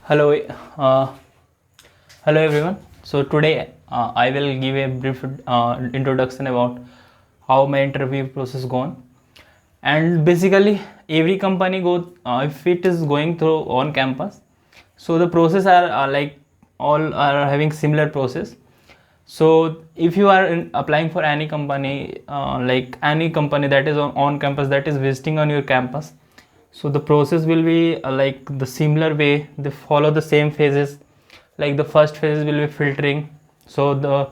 Hello, hello everyone. So today I will give a brief introduction about how my interview process gone. And basically, every company if it is going through on campus. So the process are like all are having similar process. So if you are applying for any company, like any company that is on campus, that is visiting on your campus, so the process will be like the similar way. They follow the same phases. Like the first phase will be filtering. So the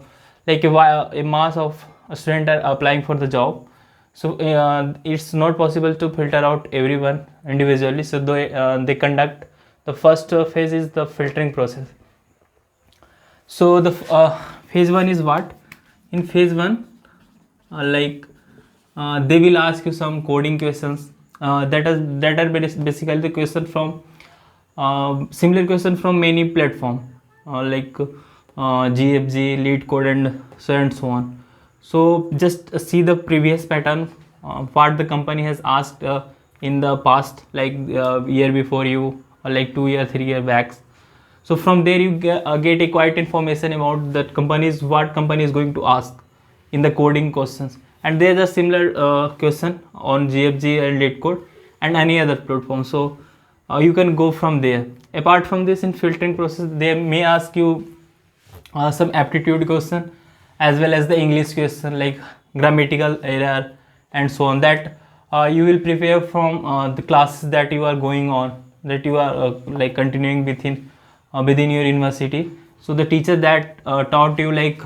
like a mass of students are applying for the job, so it's not possible to filter out everyone individually. So they conduct the first phase is the filtering process. So the phase one is what? In phase one, they will ask you some coding questions. That are basically the question from similar question from many platform GFG, lead code, and so on. So just see the previous pattern, what the company has asked in the past, like year before you, or like 2 year, 3 year backs. So from there you get a quite information about that companies, what company is going to ask in the coding questions. And there's a similar question on GFG and lead code and any other platform. So you can go from there. Apart from this, in filtering process they may ask you some aptitude question as well as the English question, like grammatical error and so on, that you will prepare from the classes that you are going on, that you are like continuing within your university. So the teacher that taught you like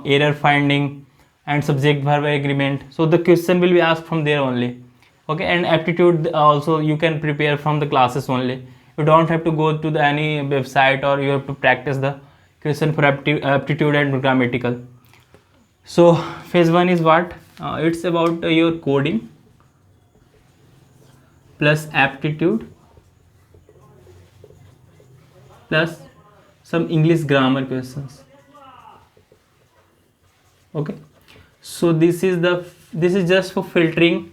error finding and subject verb agreement, so the question will be asked from there only. Okay, and aptitude also you can prepare from the classes only. You don't have to go to any website, or you have to practice the question for aptitude and grammatical. So phase one is what? It's about your coding plus aptitude plus some English grammar questions. Okay, so this is just for filtering,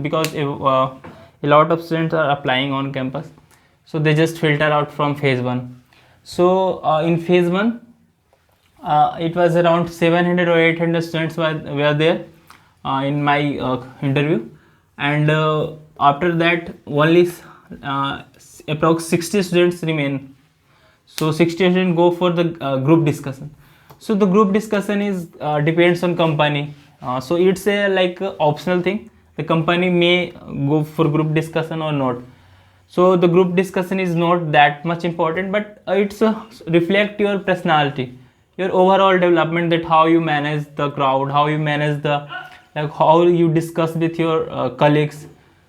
because a lot of students are applying on campus, so they just filter out from phase one. So in phase one, it was around 700 or 800 students were there in my interview, and after that only approx 60 students remain. So 60 students go for the group discussion. So the group discussion is depends on company. So it's a like optional thing. The company may go for group discussion or not. So the group discussion is not that much important, but it's reflect your personality, your overall development, that how you manage the crowd, how you manage the, like how you discuss with your colleagues.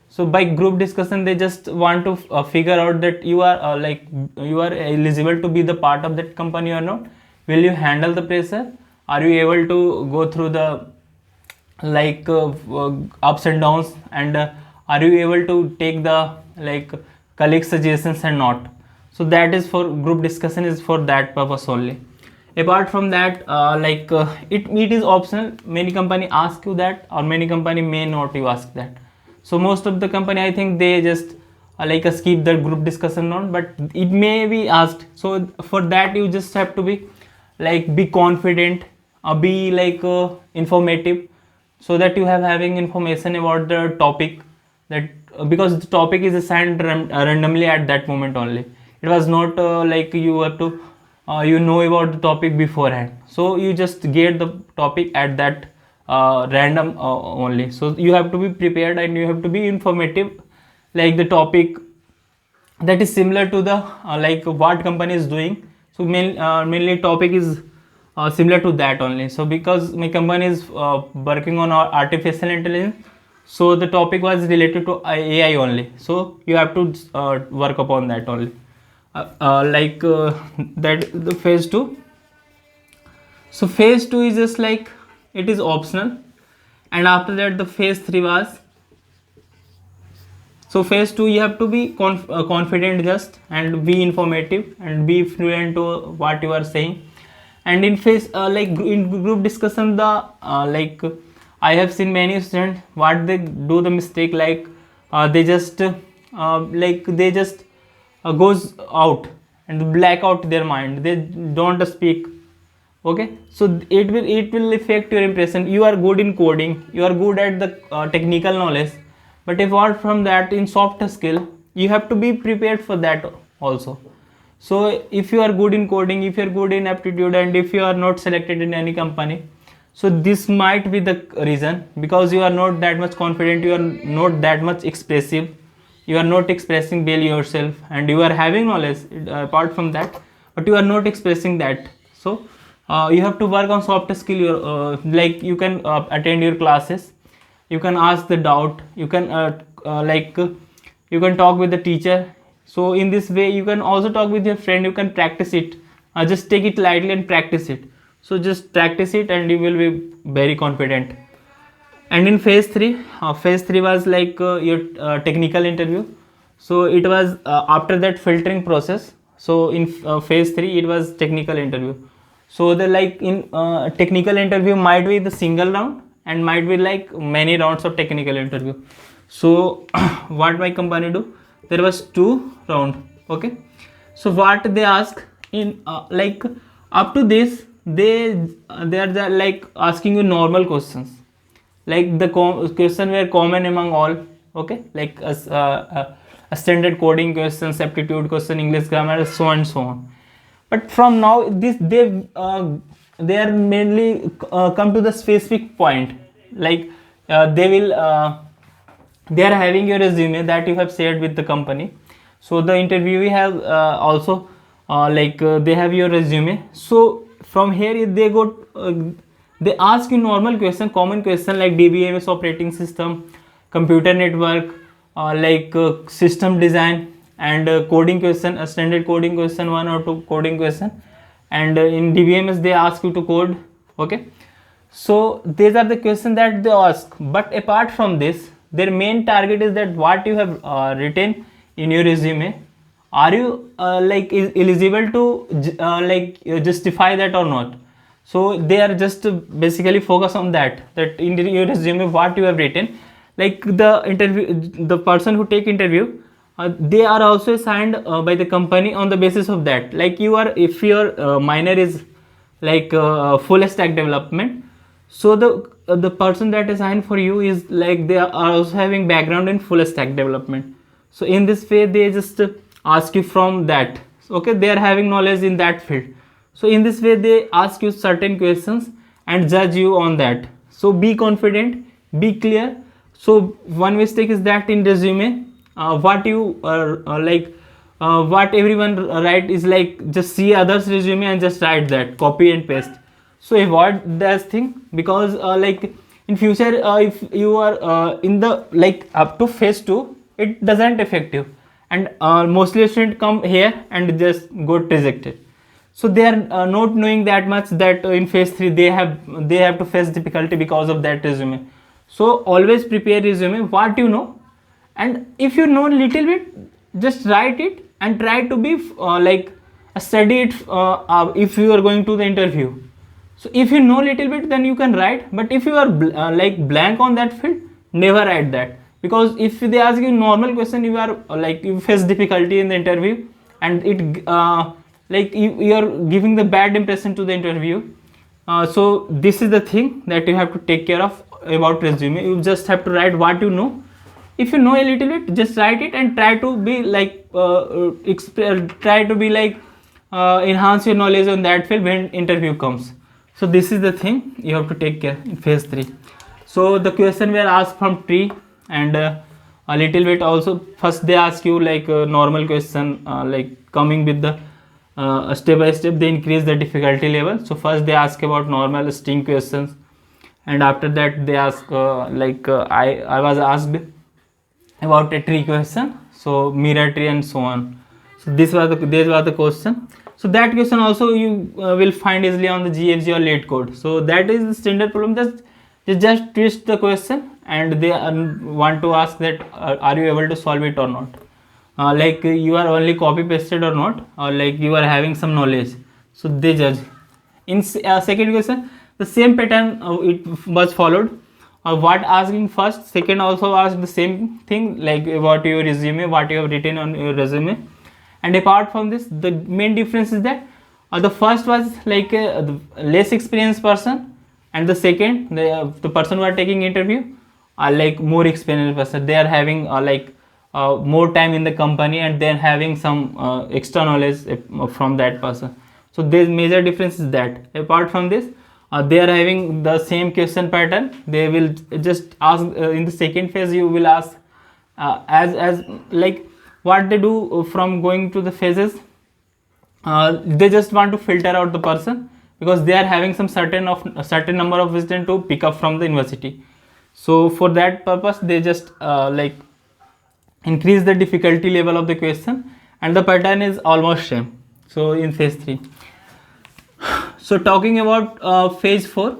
So by group discussion they just want to figure out that you are you are eligible to be the part of that company or not. Will you handle the pressure? Are you able to go through the ups and downs, and are you able to take the like colleague suggestions and not? So that is for group discussion, is for that purpose only. Apart from that, it is optional. Many company ask you that, or many company may not you ask that. So most of the company, I think they just skip the group discussion on, but it may be asked. So for that you just have to be confident, be informative, so that you have having information about the topic, that because the topic is assigned randomly at that moment only. It was not you have to you know about the topic beforehand. So you just get the topic at that random only. So you have to be prepared and you have to be informative, like the topic that is similar to the what company is doing. So mainly topic is similar to that only. So because my company is working on artificial intelligence, so the topic was related to AI only. So you have to work upon that only. That the phase 2. So phase 2 is just like it is optional, and after that the phase 3 was. So phase 2 you have to be confident just, and be informative and be fluent to what you are saying. And in phase in group discussion, the I have seen many students what they do the mistake, they just goes out and black out their mind, they don't speak. Okay, so it will affect your impression. You are good in coding, you are good at the technical knowledge, but apart from that, in soft skill, you have to be prepared for that also. So if you are good in coding, if you are good in aptitude, and if you are not selected in any company, so this might be the reason, because you are not that much confident, you are not that much expressive, you are not expressing well yourself, and you are having knowledge apart from that, but you are not expressing that. So you have to work on soft skill. Like you can attend your classes, you can ask the doubt, you can you can talk with the teacher. So in this way, you can also talk with your friend, you can practice it. Just take it lightly and practice it. So just practice it and you will be very confident. And in phase 3, phase 3 was like your technical interview. So it was after that filtering process. So in phase 3 it was technical interview. So the like in technical interview might be the single round and might be like many rounds of technical interview. So what my company do, there was 2 round. Okay, so what they ask in like up to this, they are like asking you normal questions, like the question were common among all. Okay, like a standard coding questions, aptitude question, English grammar, so on and so on. But from now this they are mainly come to the specific point, like they will they are having your resume that you have shared with the company. So the interviewee have also they have your resume. So from here they got they ask you normal question, common question, like DBMS operating system, computer network, system design, and coding question, a standard coding question, 1 or 2 coding question, and in DBMS they ask you to code. Okay, so these are the questions that they ask. But apart from this, their main target is that what you have written in your resume, are you eligible to justify that or not. So they are just basically focus on that in your resume what you have written. Like the person who take interview, they are also assigned by the company on the basis of that. Like if your minor is like full stack development, so the person that is assigned for you is like they are also having background in full stack development. So in this way they just ask you from that. Okay, they are having knowledge in that field. So in this way they ask you certain questions and judge you on that. So be confident, be clear. So one mistake is that in resume, what you what everyone write is like just see others resume and just write that, copy and paste. So avoid that thing, because like in future if you are in the like up to phase 2, it doesn't affect you, and mostly students come here and just got rejected. So they are not knowing that much that in phase 3 they have to face difficulty because of that resume. So always prepare resume what you know, and if you know little bit, just write it and try to be study it if you are going to the interview. So if you know little bit, then you can write. But if you are blank on that field, never write that, because if they ask you normal question, you are you face difficulty in the interview, and it you are giving the bad impression to the interview. So this is the thing that you have to take care of about resume. You just have to write what you know. If you know a little bit, just write it and try to be enhance your knowledge on that field when interview comes. So this is the thing you have to take care in phase 3. So the question were asked from tree, and a little bit also. First they ask you like a normal question, coming with the step by step they increase the difficulty level. So first they ask about normal string questions, and after that they ask I was asked about a tree question, so mirror tree and so on. So these were the question. So that question also you will find easily on the GFG or late code. So that is the standard problem. Just twist the question, and they want to ask that are you able to solve it or not, like you are only copy pasted or not, or like you are having some knowledge. So they judge. In second question, the same pattern it was followed. What asking first, second also asked the same thing, like about your resume, what you have written on your resume, And apart from this, the main difference is that the first was like the less experienced person, and the second, the person who are taking interview are like more experienced person. They are having more time in the company, and then having some extra knowledge from that person. So the major difference is that. Apart from this, they are having the same question pattern. They will just ask in the second phase. You will ask as like what they do from going to the phases. They just want to filter out the person, because they are having some certain number of students to pick up from the university. So for that purpose, they just like increase the difficulty level of the question, and the pattern is almost same. So in phase 3. So talking about phase 4.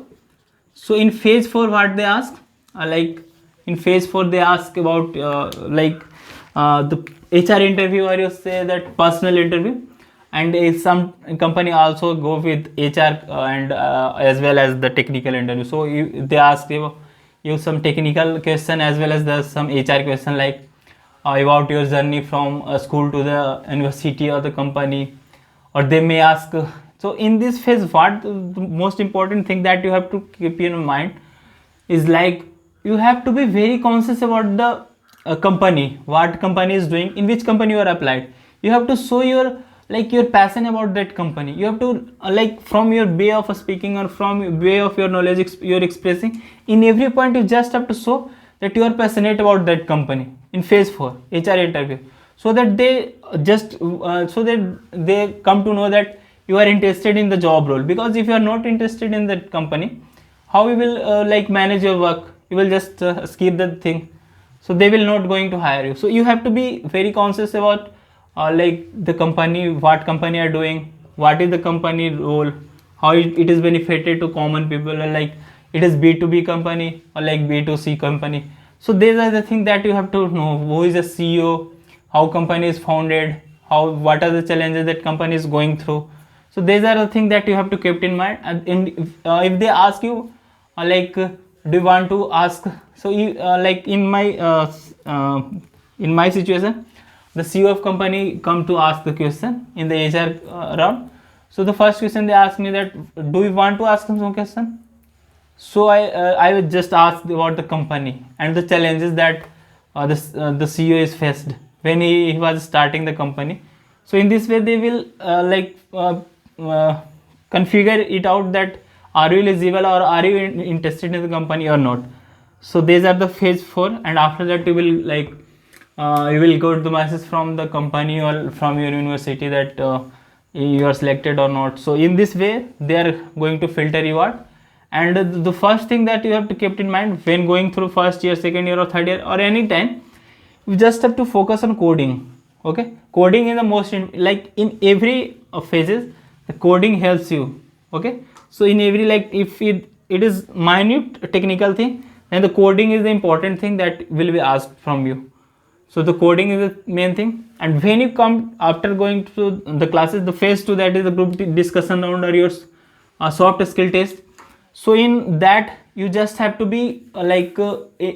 So in phase 4, what they ask, like in phase 4 they ask about the HR interview, or you say that personal interview, and some company also go with HR and as well as the technical interview. So they ask you some technical question as well as some HR question, like about your journey from school to the university or the company, or they may ask. So in this phase, what the most important thing that you have to keep in mind is like you have to be very conscious about the company, what company is doing, in which company you are applied. You have to show your passion about that company. You have to from your way of speaking or from way of your knowledge you're expressing, in every point you just have to show that you are passionate about that company in phase 4 HR interview, so that they they come to know that you are interested in the job role. Because if you are not interested in that company, how you will manage your work? You will just skip the thing. So they will not going to hire you. So you have to be very conscious about the company, what company are doing, what is the company role, how it is benefited to common people, like it is B2B company or like B2C company. So these are the things that you have to know. Who is the CEO, how company is founded, what are the challenges that company is going through. So these are the things that you have to keep in mind. And if they ask you do you want to ask, so you in my situation, the CEO of company come to ask the question in the HR round. So the first question they ask me that, do you want to ask some question? So I will just ask about the company and the challenges that the CEO is faced when he was starting the company. So in this way they will configure it out that are you eligible or are you interested in the company or not. So these are the phase 4, and after that you will go to the message from the company or from your university that you are selected or not. So in this way they are going to filter you out. And the first thing that you have to keep in mind when going through first year, second year or third year or any time, you just have to focus on coding. Okay, coding is the most in every phases the coding helps you. Okay, so in every if it is minute technical thing, then the coding is the important thing that will be asked from you. So the coding is the main thing. And when you come after going to the classes, the phase 2, that is the group discussion round or your soft skill test. So in that you just have to be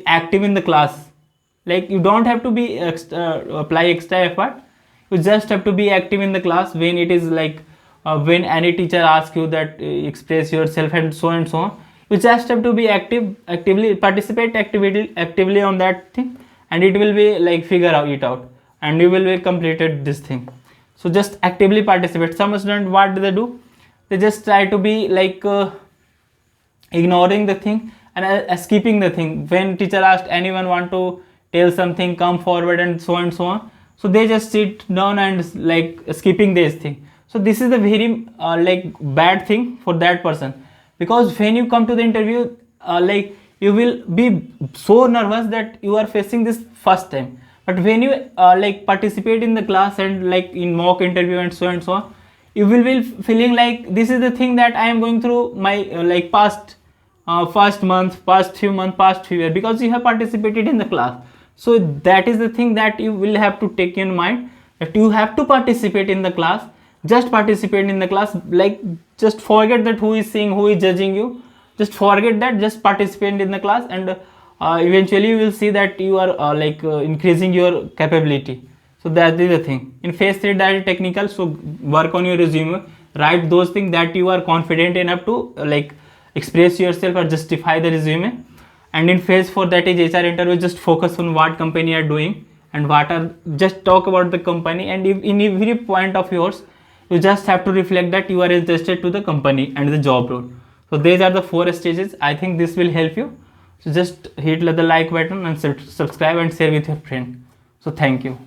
active in the class. You don't have to be apply extra effort. You just have to be active in the class when it is when any teacher asks you that express yourself and so on. You just have to be actively participate actively on that thing, and it will be figure it out, and you will be completed this thing. So just actively participate. Some students, what do? They just try to be ignoring the thing and skipping the thing. When teacher asked anyone want to tell something, come forward and so on. So they just sit down and skipping this thing. So this is a very bad thing for that person, because when you come to the interview you will be so nervous that you are facing this first time. But when you participate in the class and in mock interview and so on, you will be feeling this is the thing that I am going through my past month, past few months, past few years, because you have participated in the class. So that is the thing that you will have to take in mind, that you have to participate in the class. Just participate in the class. Just forget that who is seeing, who is judging you. Just forget that. Just participate in the class, and eventually you will see that you are increasing your capability. So that is the thing. In phase 3, that is technical. So work on your resume, write those things that you are confident enough to like express yourself or justify the resume. And in phase 4, that is HR interview, just focus on what company you are doing and what are, just talk about the company, and if in every point of yours you just have to reflect that you are interested to the company and the job role. So these are the 4 stages. I think this will help you. So just hit the like button and subscribe and share with your friend. So thank you.